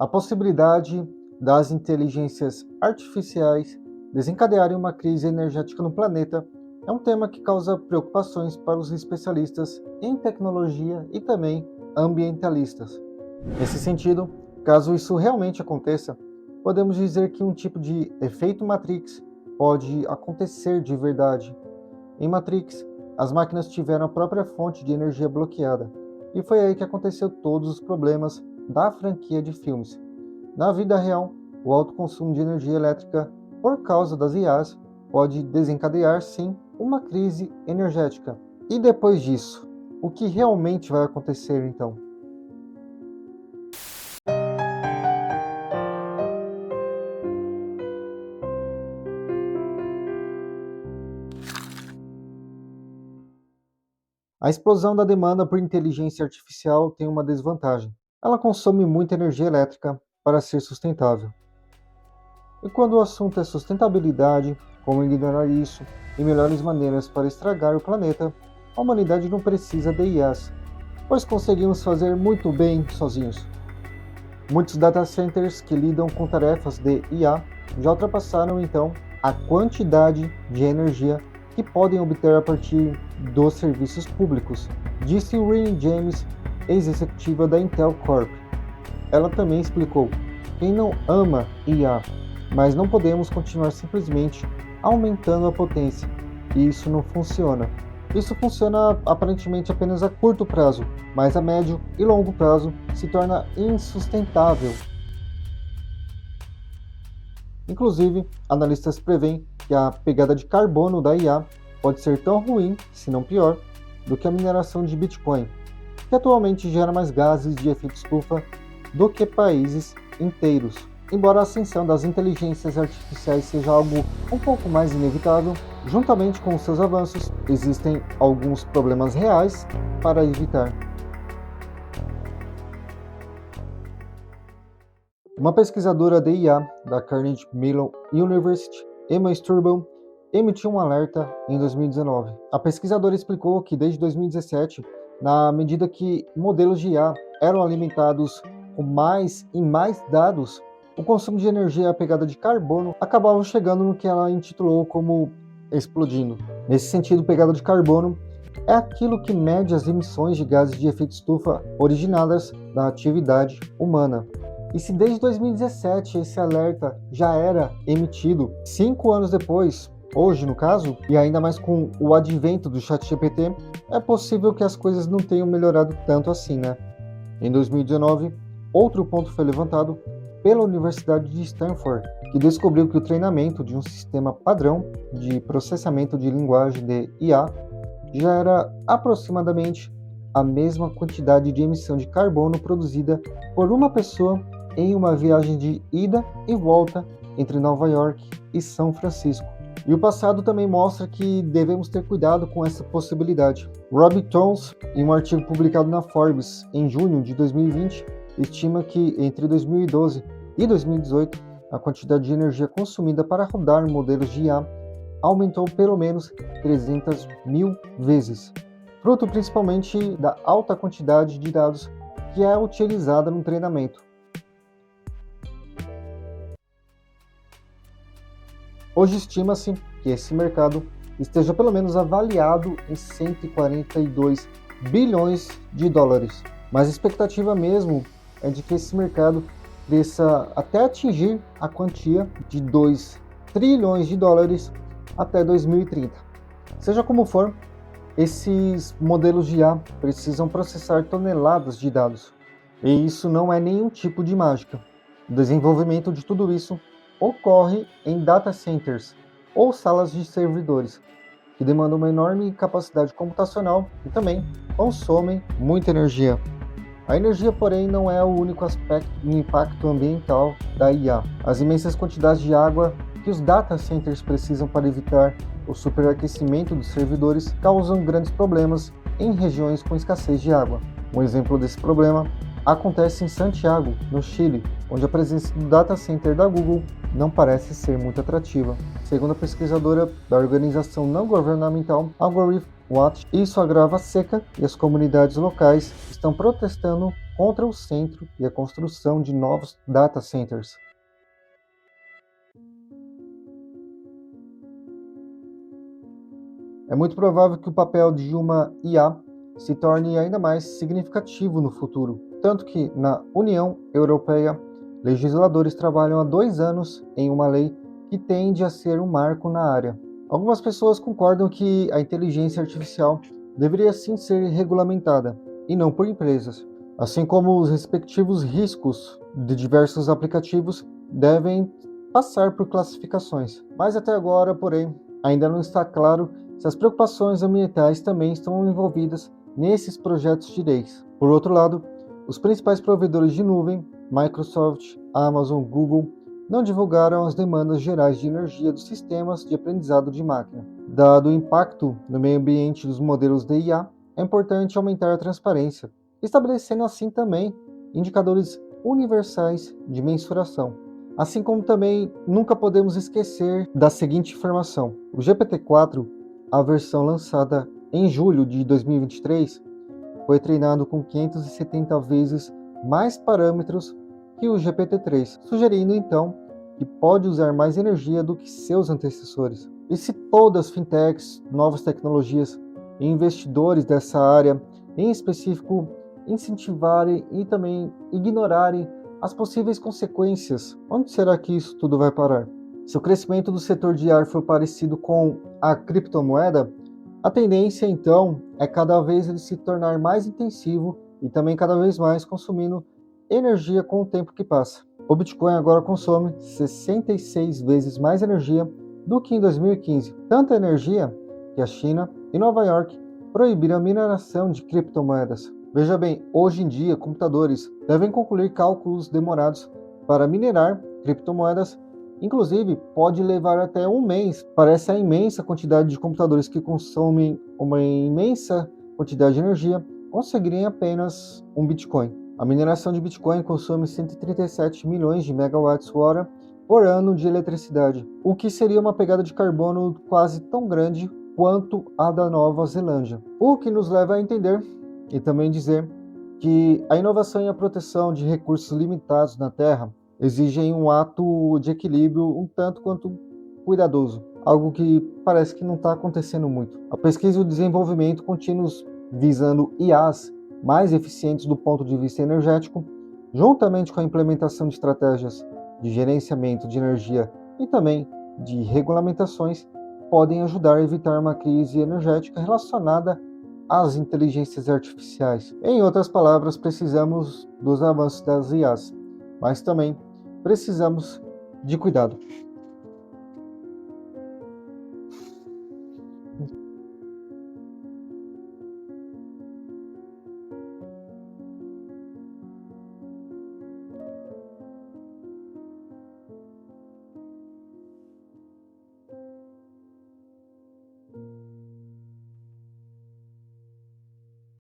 A possibilidade das inteligências artificiais desencadearem uma crise energética no planeta é um tema que causa preocupações para os especialistas em tecnologia e também ambientalistas. Nesse sentido, caso isso realmente aconteça, podemos dizer que um tipo de efeito Matrix pode acontecer de verdade. Em Matrix, as máquinas tiveram a própria fonte de energia bloqueada, e foi aí que aconteceu todos os problemas da franquia de filmes. Na vida real, o alto consumo de energia elétrica por causa das IAs pode desencadear, sim, uma crise energética. E depois disso, o que realmente vai acontecer então? A explosão da demanda por inteligência artificial tem uma desvantagem. Ela consome muita energia elétrica para ser sustentável. E quando o assunto é sustentabilidade, como ignorar isso e melhores maneiras para estragar o planeta, a humanidade não precisa de IAs, pois conseguimos fazer muito bem sozinhos. Muitos data centers que lidam com tarefas de IA já ultrapassaram então a quantidade de energia que podem obter a partir dos serviços públicos, disse Rin James, ex-executiva da Intel Corp. Ela também explicou: quem não ama IA, mas não podemos continuar simplesmente aumentando a potência, e isso não funciona. Isso funciona aparentemente apenas a curto prazo, mas a médio e longo prazo se torna insustentável. Inclusive, analistas preveem que a pegada de carbono da IA pode ser tão ruim, se não pior, do que a mineração de Bitcoin, que atualmente gera mais gases de efeito estufa do que países inteiros. Embora a ascensão das inteligências artificiais seja algo um pouco mais inevitável, juntamente com os seus avanços, existem alguns problemas reais para evitar. Uma pesquisadora de IA da Carnegie Mellon University, Emma Sturban, emitiu um alerta em 2019. A pesquisadora explicou que desde 2017, na medida que modelos de IA eram alimentados com mais e mais dados, o consumo de energia e a pegada de carbono acabavam chegando no que ela intitulou como explodindo. Nesse sentido, pegada de carbono é aquilo que mede as emissões de gases de efeito estufa originadas da atividade humana. E se desde 2017 esse alerta já era emitido, 5 anos depois, hoje no caso, e ainda mais com o advento do ChatGPT, é possível que as coisas não tenham melhorado tanto assim, né? Em 2019, outro ponto foi levantado pela Universidade de Stanford, que descobriu que o treinamento de um sistema padrão de processamento de linguagem de IA já era aproximadamente a mesma quantidade de emissão de carbono produzida por uma pessoa em uma viagem de ida e volta entre Nova York e São Francisco. E o passado também mostra que devemos ter cuidado com essa possibilidade. Robbie Towns, em um artigo publicado na Forbes em junho de 2020, estima que entre 2012 e 2018, a quantidade de energia consumida para rodar modelos de IA aumentou pelo menos 300 mil vezes, fruto principalmente da alta quantidade de dados que é utilizada no treinamento. Hoje estima-se que esse mercado esteja pelo menos avaliado em 142 bilhões de dólares, mas a expectativa mesmo é de que esse mercado cresça até atingir a quantia de 2 trilhões de dólares até 2030. Seja como for, esses modelos de IA precisam processar toneladas de dados, e isso não é nenhum tipo de mágica. O desenvolvimento de tudo isso ocorre em data centers ou salas de servidores, que demandam uma enorme capacidade computacional e também consomem muita energia. A energia, porém, não é o único aspecto do impacto ambiental da IA. As imensas quantidades de água que os data centers precisam para evitar o superaquecimento dos servidores causam grandes problemas em regiões com escassez de água. Um exemplo desse problema acontece em Santiago, no Chile, onde a presença do data center da Google não parece ser muito atrativa. Segundo a pesquisadora da organização não governamental Algorithm Watch, isso agrava a seca e as comunidades locais estão protestando contra o centro e a construção de novos data centers. É muito provável que o papel de uma IA se torne ainda mais significativo no futuro, tanto que na União Europeia, legisladores trabalham há 2 anos em uma lei que tende a ser um marco na área. Algumas pessoas concordam que a inteligência artificial deveria sim ser regulamentada, e não por empresas, assim como os respectivos riscos de diversos aplicativos devem passar por classificações. Mas até agora, porém, ainda não está claro se as preocupações ambientais também estão envolvidas nesses projetos de leis. Por outro lado, os principais provedores de nuvem, Microsoft, Amazon, Google, não divulgaram as demandas gerais de energia dos sistemas de aprendizado de máquina. Dado o impacto no meio ambiente dos modelos de IA, é importante aumentar a transparência, estabelecendo assim também indicadores universais de mensuração. Assim como também nunca podemos esquecer da seguinte informação: o GPT-4, a versão lançada em julho de 2023, foi treinado com 570 vezes mais parâmetros que o GPT-3, sugerindo então que pode usar mais energia do que seus antecessores. E se todas as fintechs, novas tecnologias e investidores dessa área, em específico, incentivarem e também ignorarem as possíveis consequências, onde será que isso tudo vai parar? Se o crescimento do setor de IA for parecido com a criptomoeda, a tendência então é cada vez ele se tornar mais intensivo e também cada vez mais consumindo energia com o tempo que passa. O Bitcoin agora consome 66 vezes mais energia do que em 2015. Tanta energia que a China e Nova York proibiram a mineração de criptomoedas. Veja bem, hoje em dia, computadores devem concluir cálculos demorados para minerar criptomoedas. Inclusive, pode levar até um mês para essa imensa quantidade de computadores que consomem uma imensa quantidade de energia conseguirem apenas um Bitcoin. A mineração de Bitcoin consome 137 milhões de megawatts-hora por ano de eletricidade, o que seria uma pegada de carbono quase tão grande quanto a da Nova Zelândia. O que nos leva a entender e também dizer que a inovação e a proteção de recursos limitados na Terra exigem um ato de equilíbrio um tanto quanto cuidadoso, algo que parece que não está acontecendo muito. A pesquisa e o desenvolvimento contínuos visando IAs mais eficientes do ponto de vista energético, juntamente com a implementação de estratégias de gerenciamento de energia e também de regulamentações, podem ajudar a evitar uma crise energética relacionada às inteligências artificiais. Em outras palavras, precisamos dos avanços das IAs, mas também precisamos de cuidado.